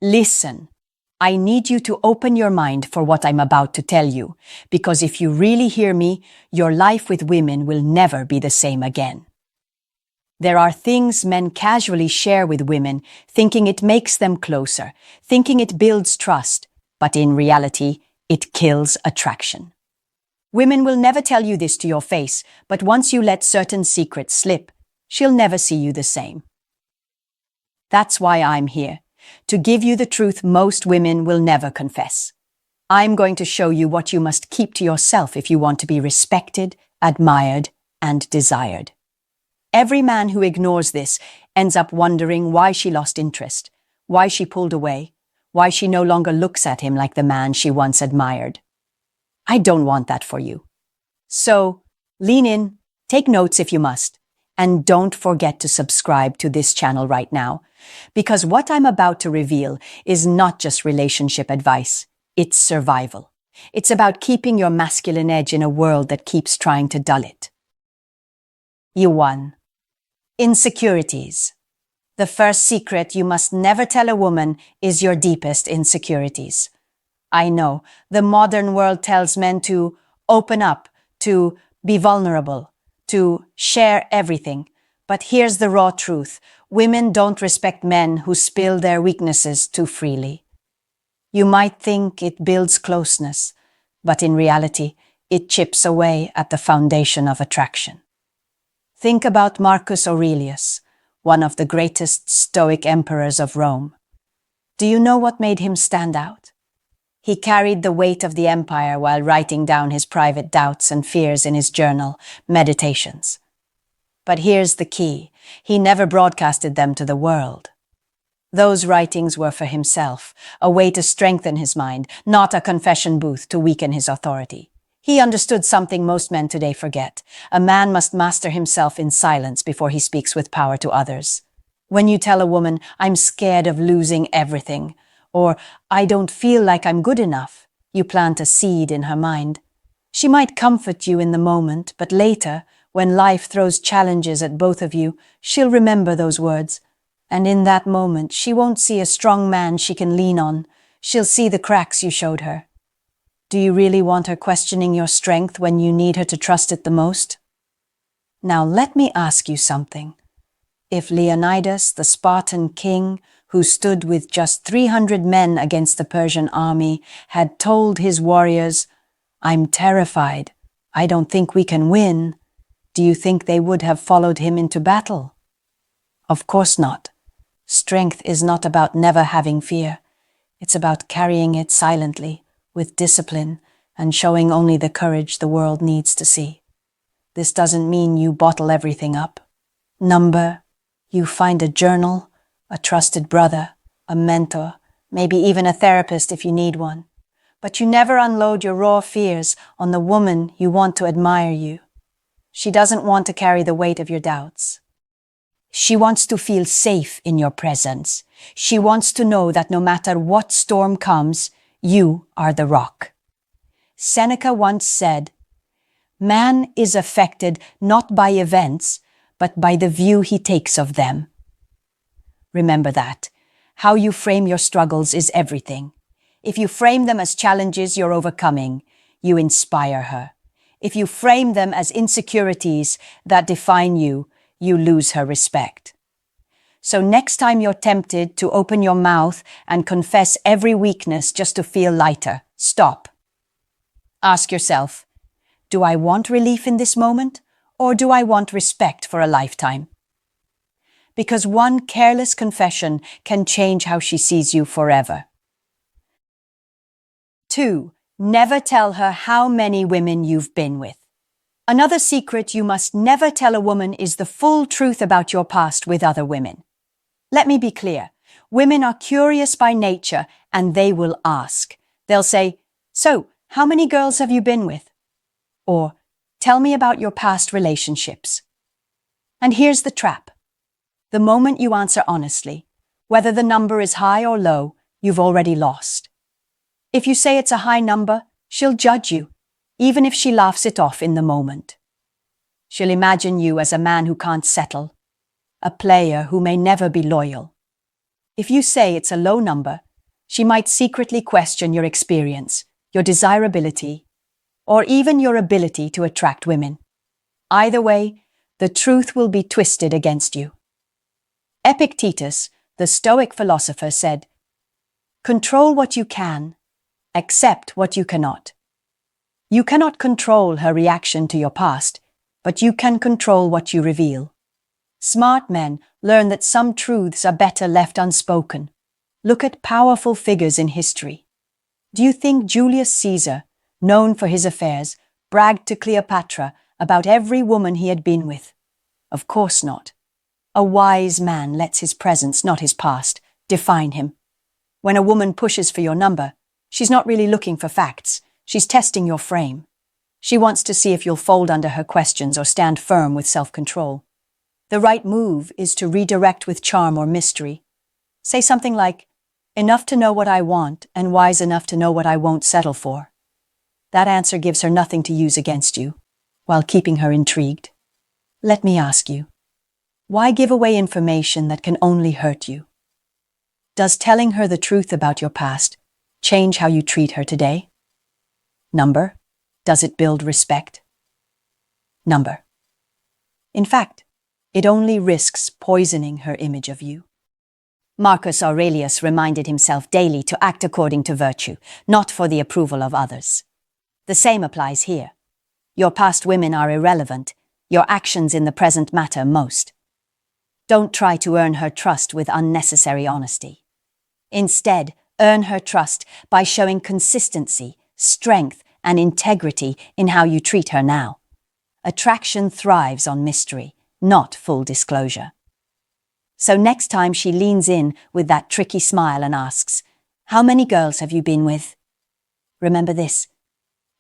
Listen, I need you to open your mind for what I'm about to tell you, because if you really hear me, your life with women will never be the same again. There are things men casually share with women, thinking it makes them closer, thinking it builds trust, but in reality, it kills attraction. Women will never tell you this to your face, but once you let certain secrets slip, she'll never see you the same. That's why I'm here, to give you the truth most women will never confess. I'm going to show you what you must keep to yourself if you want to be respected, admired, and desired. Every man who ignores this ends up wondering why she lost interest, why she pulled away, why she no longer looks at him like the man she once admired. I don't want that for you. So, lean in, take notes if you must, and don't forget to subscribe to this channel right now, because what I'm about to reveal is not just relationship advice, it's survival. It's about keeping your masculine edge in a world that keeps trying to dull it. You won. Insecurities. The first secret you must never tell a woman is your deepest insecurities. I know, the modern world tells men to open up, to be vulnerable, to share everything. But here's the raw truth. Women don't respect men who spill their weaknesses too freely. You might think it builds closeness, but in reality, it chips away at the foundation of attraction. Think about Marcus Aurelius, one of the greatest Stoic emperors of Rome. Do you know what made him stand out? He carried the weight of the empire while writing down his private doubts and fears in his journal, Meditations. But here's the key. He never broadcasted them to the world. Those writings were for himself, a way to strengthen his mind, not a confession booth to weaken his authority. He understood something most men today forget. A man must master himself in silence before he speaks with power to others. When you tell a woman, "I'm scared of losing everything," or "I don't feel like I'm good enough," you plant a seed in her mind. She might comfort you in the moment, but later, when life throws challenges at both of you, she'll remember those words. And in that moment, she won't see a strong man she can lean on. She'll see the cracks you showed her. Do you really want her questioning your strength when you need her to trust it the most? Now let me ask you something. If Leonidas, the Spartan king, who stood with just 300 men against the Persian army, had told his warriors, "I'm terrified, I don't think we can win," do you think they would have followed him into battle? Of course not. Strength is not about never having fear. It's about carrying it silently, with discipline, and showing only the courage the world needs to see. This doesn't mean you bottle everything up. You find a journal, a trusted brother, a mentor, maybe even a therapist if you need one. But you never unload your raw fears on the woman you want to admire you. She doesn't want to carry the weight of your doubts. She wants to feel safe in your presence. She wants to know that no matter what storm comes, you are the rock. Seneca once said, "Man is affected not by events, but by the view he takes of them." Remember that. How you frame your struggles is everything. If you frame them as challenges you're overcoming, you inspire her. If you frame them as insecurities that define you, you lose her respect. So next time you're tempted to open your mouth and confess every weakness just to feel lighter, stop. Ask yourself, do I want relief in this moment, or do I want respect for a lifetime? Because one careless confession can change how she sees you forever. 2. Never tell her how many women you've been with. Another secret you must never tell a woman is the full truth about your past with other women. Let me be clear. Women are curious by nature and they will ask. They'll say, "So, how many girls have you been with?" Or, "Tell me about your past relationships." And here's the trap. The moment you answer honestly, whether the number is high or low, you've already lost. If you say it's a high number, she'll judge you, even if she laughs it off in the moment. She'll imagine you as a man who can't settle, a player who may never be loyal. If you say it's a low number, She might secretly question your experience, your desirability, or even your ability to attract women. Either way, the truth will be twisted against you. Epictetus, the Stoic philosopher, said, "Control what you can, accept what you cannot." You cannot control her reaction to your past, but you can control what you reveal. Smart men learn that some truths are better left unspoken. Look at powerful figures in history. Do you think Julius Caesar, known for his affairs, bragged to Cleopatra about every woman he had been with? Of course not. A wise man lets his presence, not his past, define him. When a woman pushes for your number, she's not really looking for facts. She's testing your frame. She wants to see if you'll fold under her questions or stand firm with self-control. The right move is to redirect with charm or mystery. Say something like, "Enough to know what I want and wise enough to know what I won't settle for." That answer gives her nothing to use against you, while keeping her intrigued. Let me ask you, why give away information that can only hurt you? Does telling her the truth about your past change how you treat her today? Number, does it build respect? Number. In fact, it only risks poisoning her image of you. Marcus Aurelius reminded himself daily to act according to virtue, not for the approval of others. The same applies here. Your past women are irrelevant. Your actions in the present matter most. Don't try to earn her trust with unnecessary honesty. Instead, earn her trust by showing consistency, strength, and integrity in how you treat her now. Attraction thrives on mystery, not full disclosure. So next time she leans in with that tricky smile and asks, "How many girls have you been with?" remember this.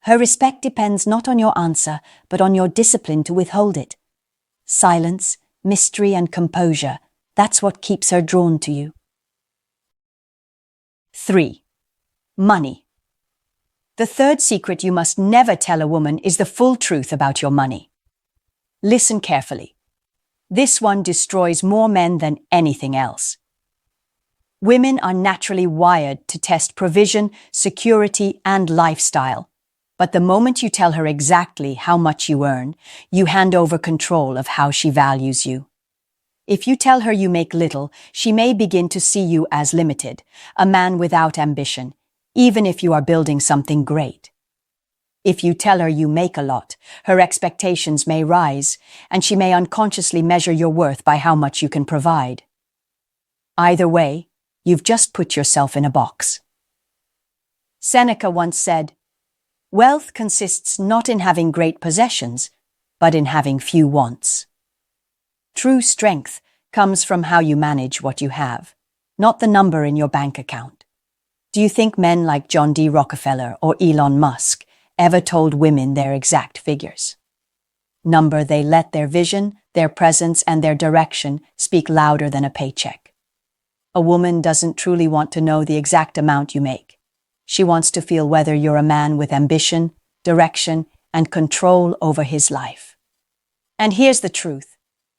Her respect depends not on your answer, but on your discipline to withhold it. Silence, mystery, and composure, that's what keeps her drawn to you. 3. Money. The third secret you must never tell a woman is the full truth about your money. Listen carefully. This one destroys more men than anything else. Women are naturally wired to test provision, security, and lifestyle. But the moment you tell her exactly how much you earn, you hand over control of how she values you. If you tell her you make little, she may begin to see you as limited, a man without ambition, even if you are building something great. If you tell her you make a lot, her expectations may rise, and she may unconsciously measure your worth by how much you can provide. Either way, you've just put yourself in a box. Seneca once said, "Wealth consists not in having great possessions, but in having few wants." True strength comes from how you manage what you have, not the number in your bank account. Do you think men like John D. Rockefeller or Elon Musk ever told women their exact figures? Number, they let their vision, their presence, and their direction speak louder than a paycheck. A woman doesn't truly want to know the exact amount you make. She wants to feel whether you're a man with ambition, direction, and control over his life. And here's the truth.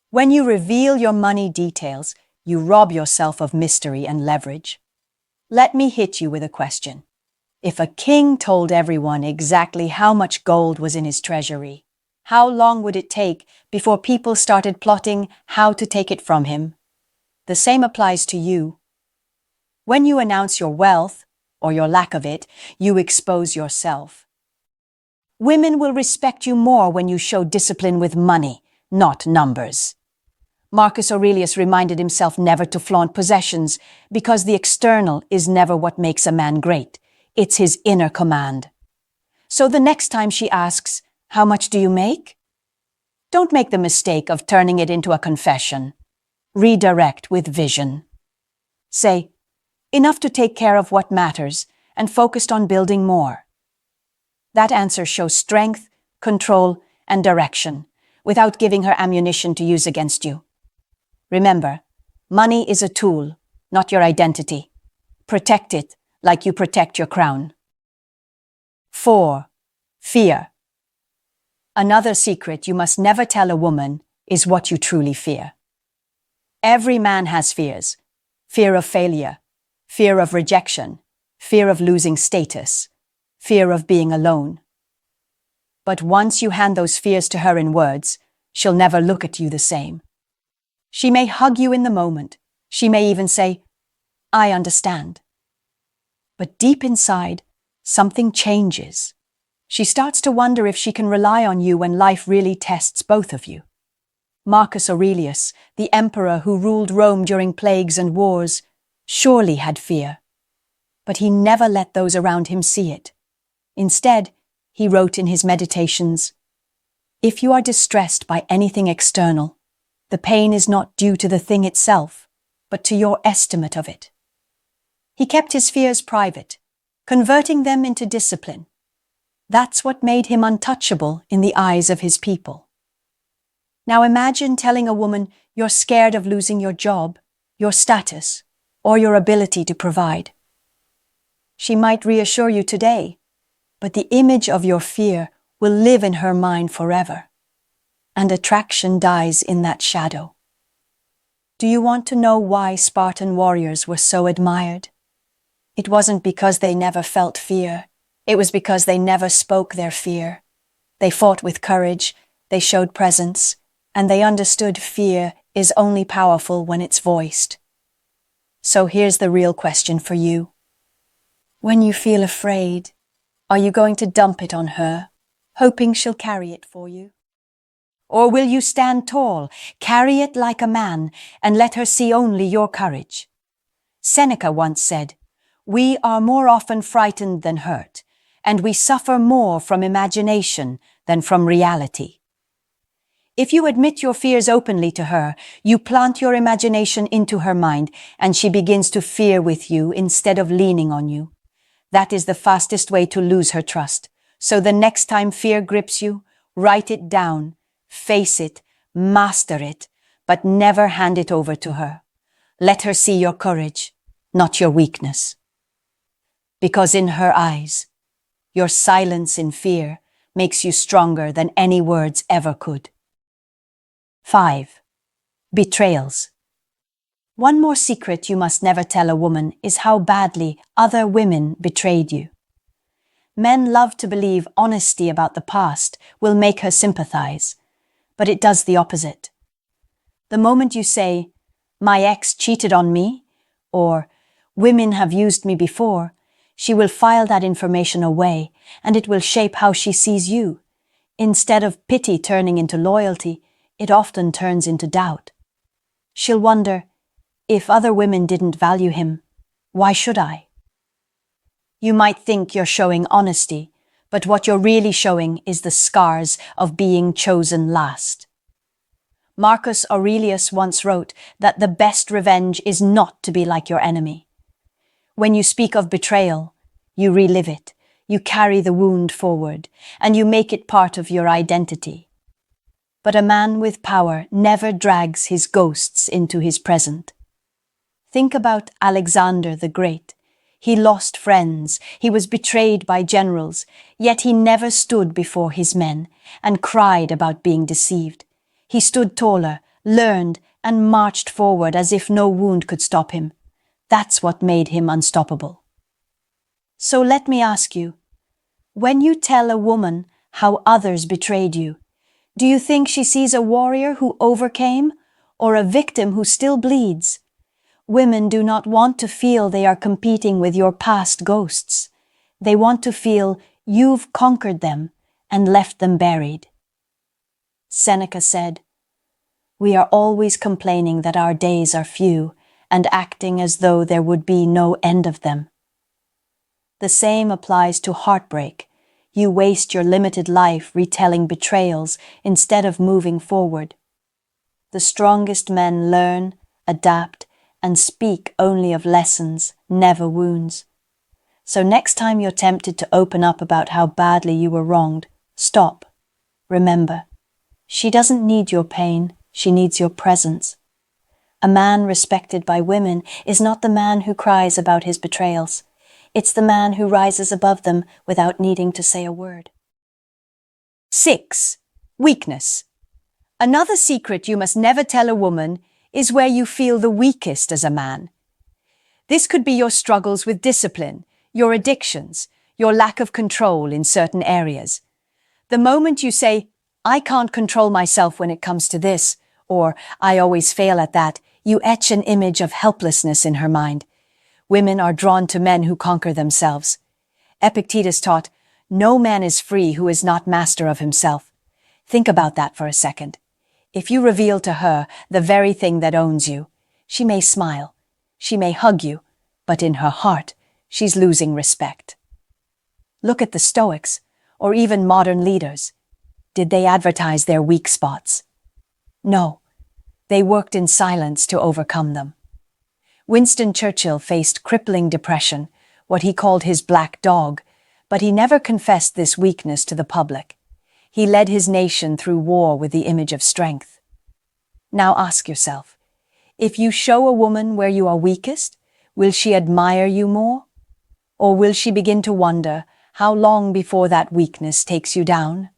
When you reveal your money details, you rob yourself of mystery and leverage. Let me hit you with a question. If a king told everyone exactly how much gold was in his treasury, how long would it take before people started plotting how to take it from him? The same applies to you. When you announce your wealth, or your lack of it, you expose yourself. Women will respect you more when you show discipline with money, not numbers. Marcus Aurelius reminded himself never to flaunt possessions because the external is never what makes a man great. It's his inner command. So the next time she asks, "How much do you make?" don't make the mistake of turning it into a confession. Redirect with vision. Say, "Enough to take care of what matters and focused on building more." That answer shows strength, control, and direction without giving her ammunition to use against you. Remember, money is a tool, not your identity. Protect it like you protect your crown. 4. Fear. Another secret you must never tell a woman is what you truly fear. Every man has fears. Fear of failure, fear of rejection, fear of losing status, fear of being alone. But once you hand those fears to her in words, she'll never look at you the same. She may hug you in the moment. She may even say, "I understand." But deep inside, something changes. She starts to wonder if she can rely on you when life really tests both of you. Marcus Aurelius, the emperor who ruled Rome during plagues and wars, surely had fear. But he never let those around him see it. Instead, he wrote in his meditations, "If you are distressed by anything external, the pain is not due to the thing itself, but to your estimate of it." He kept his fears private, converting them into discipline. That's what made him untouchable in the eyes of his people. Now imagine telling a woman you're scared of losing your job, your status, or your ability to provide. She might reassure you today, but the image of your fear will live in her mind forever, and attraction dies in that shadow. Do you want to know why Spartan warriors were so admired? It wasn't because they never felt fear. It was because they never spoke their fear. They fought with courage, they showed presence, and they understood fear is only powerful when it's voiced. So here's the real question for you. When you feel afraid, are you going to dump it on her, hoping she'll carry it for you? Or will you stand tall, carry it like a man, and let her see only your courage? Seneca once said, "We are more often frightened than hurt, and we suffer more from imagination than from reality." If you admit your fears openly to her, you plant your imagination into her mind, and she begins to fear with you instead of leaning on you. That is the fastest way to lose her trust. So the next time fear grips you, write it down, face it, master it, but never hand it over to her. Let her see your courage, not your weakness. Because in her eyes, your silence in fear makes you stronger than any words ever could. 5. Betrayals. One more secret you must never tell a woman is how badly other women betrayed you. Men love to believe honesty about the past will make her sympathize, but it does the opposite. The moment you say, "My ex cheated on me," or "Women have used me before," she will file that information away, and it will shape how she sees you. Instead of pity turning into loyalty, it often turns into doubt. She'll wonder, if other women didn't value him, why should I? You might think you're showing honesty, but what you're really showing is the scars of being chosen last. Marcus Aurelius once wrote that the best revenge is not to be like your enemy. When you speak of betrayal, you relive it, you carry the wound forward, and you make it part of your identity. But a man with power never drags his ghosts into his present. Think about Alexander the Great. He lost friends, he was betrayed by generals, yet he never stood before his men and cried about being deceived. He stood taller, learned, and marched forward as if no wound could stop him. That's what made him unstoppable. So let me ask you, when you tell a woman how others betrayed you, do you think she sees a warrior who overcame or a victim who still bleeds? Women do not want to feel they are competing with your past ghosts. They want to feel you've conquered them and left them buried. Seneca said, "We are always complaining that our days are few and acting as though there would be no end of them." The same applies to heartbreak. You waste your limited life retelling betrayals instead of moving forward. The strongest men learn, adapt, and speak only of lessons, never wounds. So next time you're tempted to open up about how badly you were wronged, stop. Remember, she doesn't need your pain, she needs your presence. A man respected by women is not the man who cries about his betrayals. It's the man who rises above them without needing to say a word. 6. Weakness. Another secret you must never tell a woman is where you feel the weakest as a man. This could be your struggles with discipline, your addictions, your lack of control in certain areas. The moment you say, "I can't control myself when it comes to this," or "I always fail at that," you etch an image of helplessness in her mind. Women are drawn to men who conquer themselves. Epictetus taught, "No man is free who is not master of himself." Think about that for a second. If you reveal to her the very thing that owns you, she may smile, she may hug you, but in her heart, she's losing respect. Look at the Stoics, or even modern leaders. Did they advertise their weak spots? No, they worked in silence to overcome them. Winston Churchill faced crippling depression, what he called his black dog, but he never confessed this weakness to the public. He led his nation through war with the image of strength. Now ask yourself, if you show a woman where you are weakest, will she admire you more? Or will she begin to wonder how long before that weakness takes you down?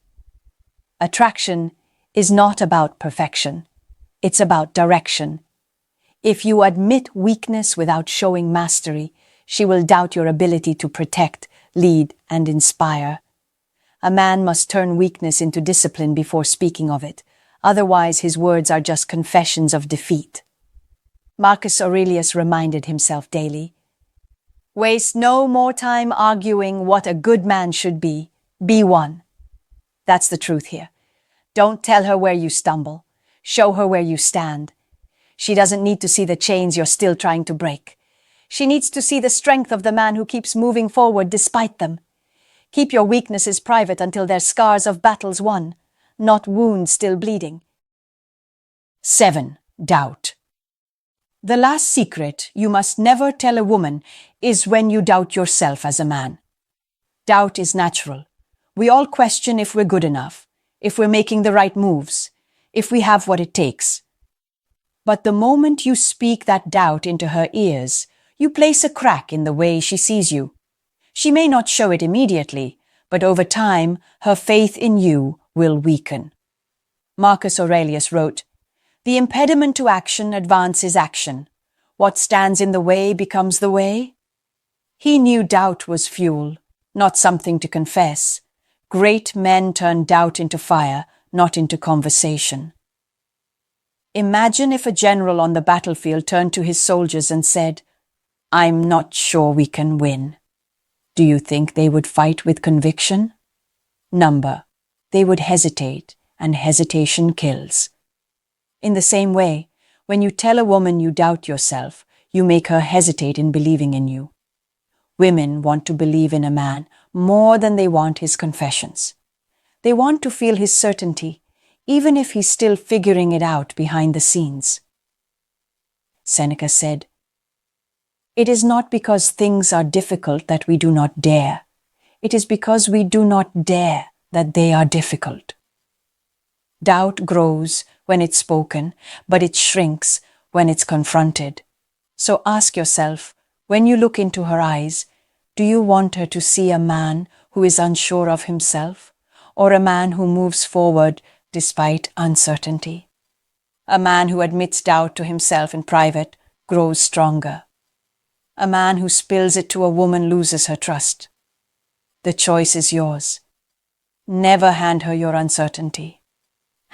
Attraction is not about perfection. It's about direction. If you admit weakness without showing mastery, she will doubt your ability to protect, lead, and inspire. A man must turn weakness into discipline before speaking of it. Otherwise, his words are just confessions of defeat. Marcus Aurelius reminded himself daily, "Waste no more time arguing what a good man should be. Be one." That's the truth here. Don't tell her where you stumble. Show her where you stand. She doesn't need to see the chains you're still trying to break. She needs to see the strength of the man who keeps moving forward despite them. Keep your weaknesses private until they're scars of battles won, not wounds still bleeding. 7. Doubt. The last secret you must never tell a woman is when you doubt yourself as a man. Doubt is natural. We all question if we're good enough, if we're making the right moves, if we have what it takes. But the moment you speak that doubt into her ears, you place a crack in the way she sees you. She may not show it immediately, but over time, her faith in you will weaken. Marcus Aurelius wrote, "The impediment to action advances action. What stands in the way becomes the way." He knew doubt was fuel, not something to confess. Great men turn doubt into fire, not into conversation. Imagine if a general on the battlefield turned to his soldiers and said, "I'm not sure we can win." Do you think they would fight with conviction? Number, they would hesitate, and hesitation kills. In the same way, when you tell a woman you doubt yourself, you make her hesitate in believing in you. Women want to believe in a man more than they want his confessions. They want to feel his certainty, even if he's still figuring it out behind the scenes. Seneca said, "It is not because things are difficult that we do not dare. It is because we do not dare that they are difficult." Doubt grows when it's spoken, but it shrinks when it's confronted. So ask yourself, when you look into her eyes, do you want her to see a man who is unsure of himself, or a man who moves forward despite uncertainty? A man who admits doubt to himself in private grows stronger. A man who spills it to a woman loses her trust. The choice is yours. Never hand her your uncertainty.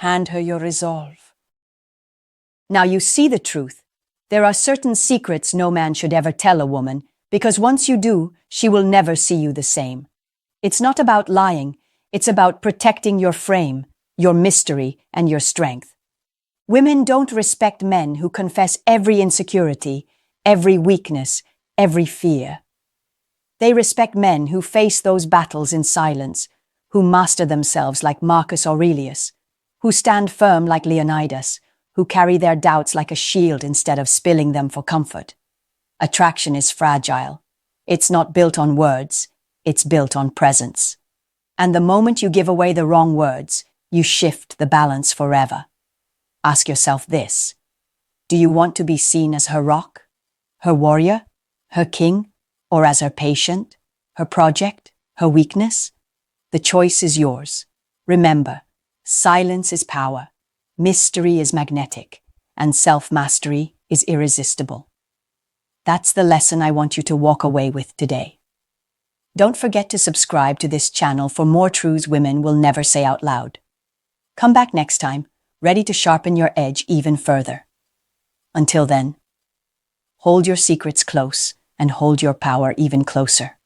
Hand her your resolve. Now you see the truth. There are certain secrets no man should ever tell a woman, because once you do, she will never see you the same. It's not about lying. It's about protecting your frame, your mystery, and your strength. Women don't respect men who confess every insecurity, every weakness, every fear. They respect men who face those battles in silence, who master themselves like Marcus Aurelius, who stand firm like Leonidas, who carry their doubts like a shield instead of spilling them for comfort. Attraction is fragile. It's not built on words, it's built on presence. And the moment you give away the wrong words, you shift the balance forever. Ask yourself this: do you want to be seen as her rock, her warrior, her king, or as her patient, her project, her weakness? The choice is yours. Remember, silence is power, mystery is magnetic, and self-mastery is irresistible. That's the lesson I want you to walk away with today. Don't forget to subscribe to this channel for more truths women will never say out loud. Come back next time, ready to sharpen your edge even further. Until then, hold your secrets close and hold your power even closer.